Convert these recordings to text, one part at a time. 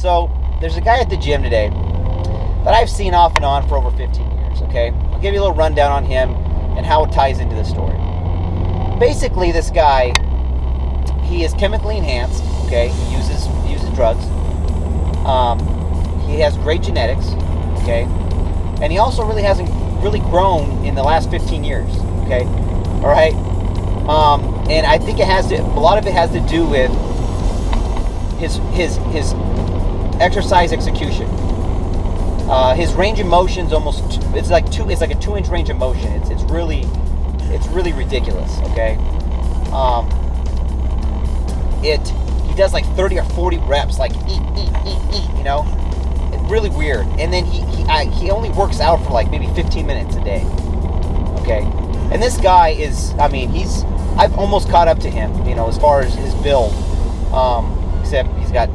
So there's a guy at the gym today that I've seen off and on for over 15 years, okay? I'll give you a little rundown on him and how it ties into the story. Basically, this guy, he is chemically enhanced, okay? He uses drugs. He has great genetics, okay? And he also really hasn't really grown in the last 15 years, okay? All right? And I think a lot of it has to do with his exercise execution. His range of motion's it's like a 2-inch range of motion. It's really ridiculous, okay? He does like 30 or 40 reps, like eat, you know? It's really weird. And then he only works out for like maybe 15 minutes a day, okay? And this guy is, I've almost caught up to him, you know, as far as his build, except he's got,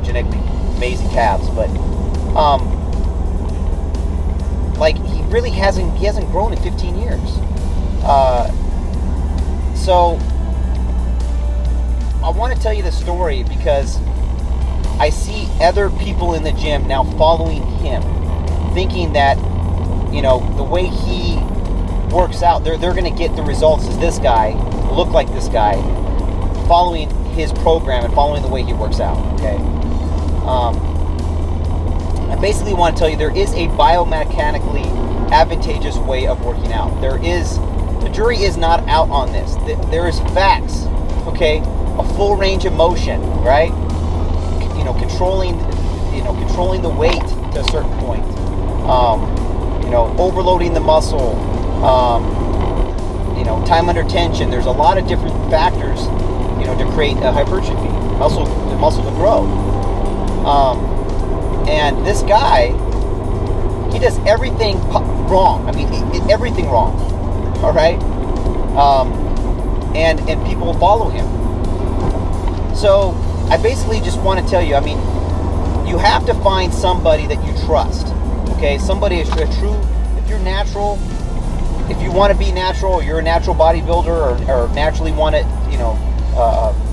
genetically amazing calves, but, like, he hasn't grown in 15 years. So, I want to tell you this story because I see other people in the gym now following him, thinking that, the way he works out, they're going to get the results as this guy, look like this guy, following his program and following the way he works out, okay? I basically want to tell you there is a biomechanically advantageous way of working out. The jury is not out on this. There is facts, okay? A full range of motion, right? Controlling the weight to a certain point. Overloading the muscle. Time under tension. There's a lot of different factors, to create a hypertrophy, the muscle to grow. And this guy, he does everything wrong. Everything wrong. All right. And people follow him. So I basically just want to tell you, you have to find somebody that you trust. Okay, somebody is true. If you're natural, if you want to be natural, or you're a natural bodybuilder, or naturally want to,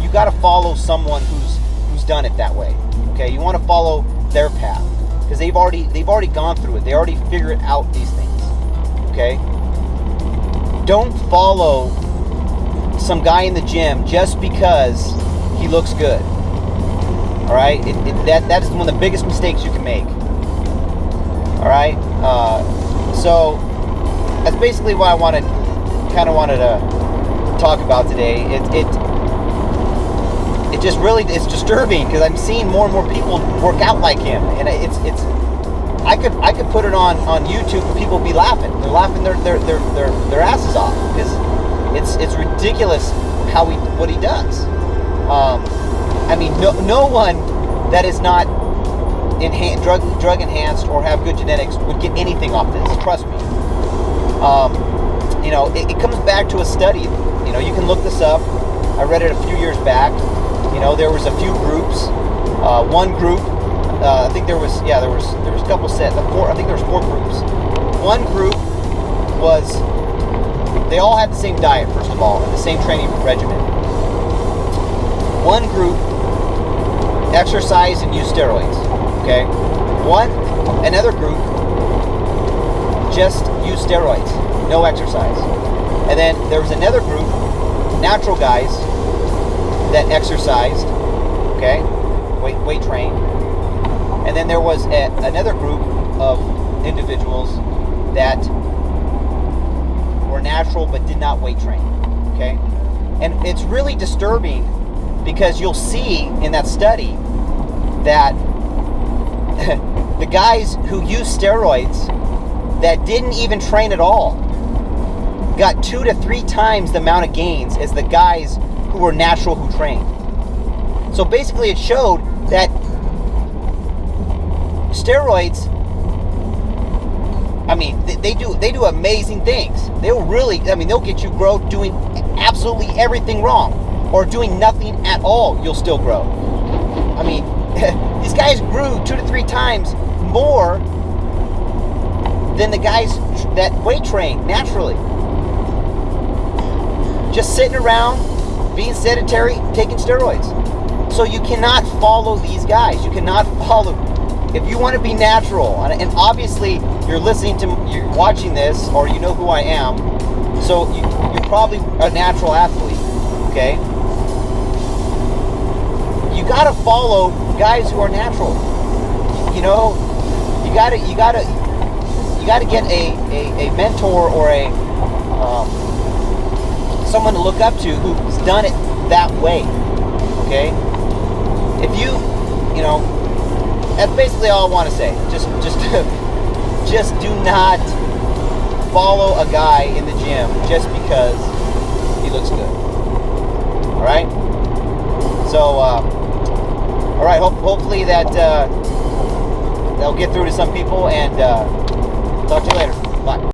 you got to follow someone who's done it that way. Okay, you want to follow their path because they've already gone through it. They already figured out these things. Okay, don't follow some guy in the gym just because he looks good. All right, that is one of the biggest mistakes you can make. All right, so that's basically what I wanted to talk about today. It just really is disturbing because I'm seeing more and more people work out like him, and I could put it on YouTube and people would be laughing. They're laughing their asses off because it's ridiculous what he does. No one that is not drug enhanced or have good genetics would get anything off this. Trust me. It comes back to a study. You can look this up. I read it a few years back. There was a few groups. One group, I think there was a couple sets. I think there was 4 groups. One group they all had the same diet, first of all, and the same training regimen. One group exercised and used steroids. Okay. Another group just used steroids, no exercise. And then there was another group, natural guys, that exercised, okay, weight trained. And then there was another group of individuals that were natural but did not weight train, okay? And it's really disturbing because you'll see in that study that the guys who used steroids that didn't even train at all got 2 to 3 times the amount of gains as the guys who were natural who trained. So basically it showed that steroids, they do amazing things. They'll get you grow doing absolutely everything wrong, or doing nothing at all, you'll still grow. These guys grew 2 to 3 times more than the guys that weight train naturally. Just sitting around, being sedentary, taking steroids. So you cannot follow these guys. You cannot follow. If you want to be natural, and obviously you're you're watching this, or you know who I am, so you're probably a natural athlete, okay? You gotta follow guys who are natural. You know, you gotta get a mentor or someone to look up to who's done it that way, okay? If you know, that's basically all I want to say. Just do not follow a guy in the gym just because he looks good. All right. So, all right. Hopefully that'll get through to some people. And talk to you later. Bye.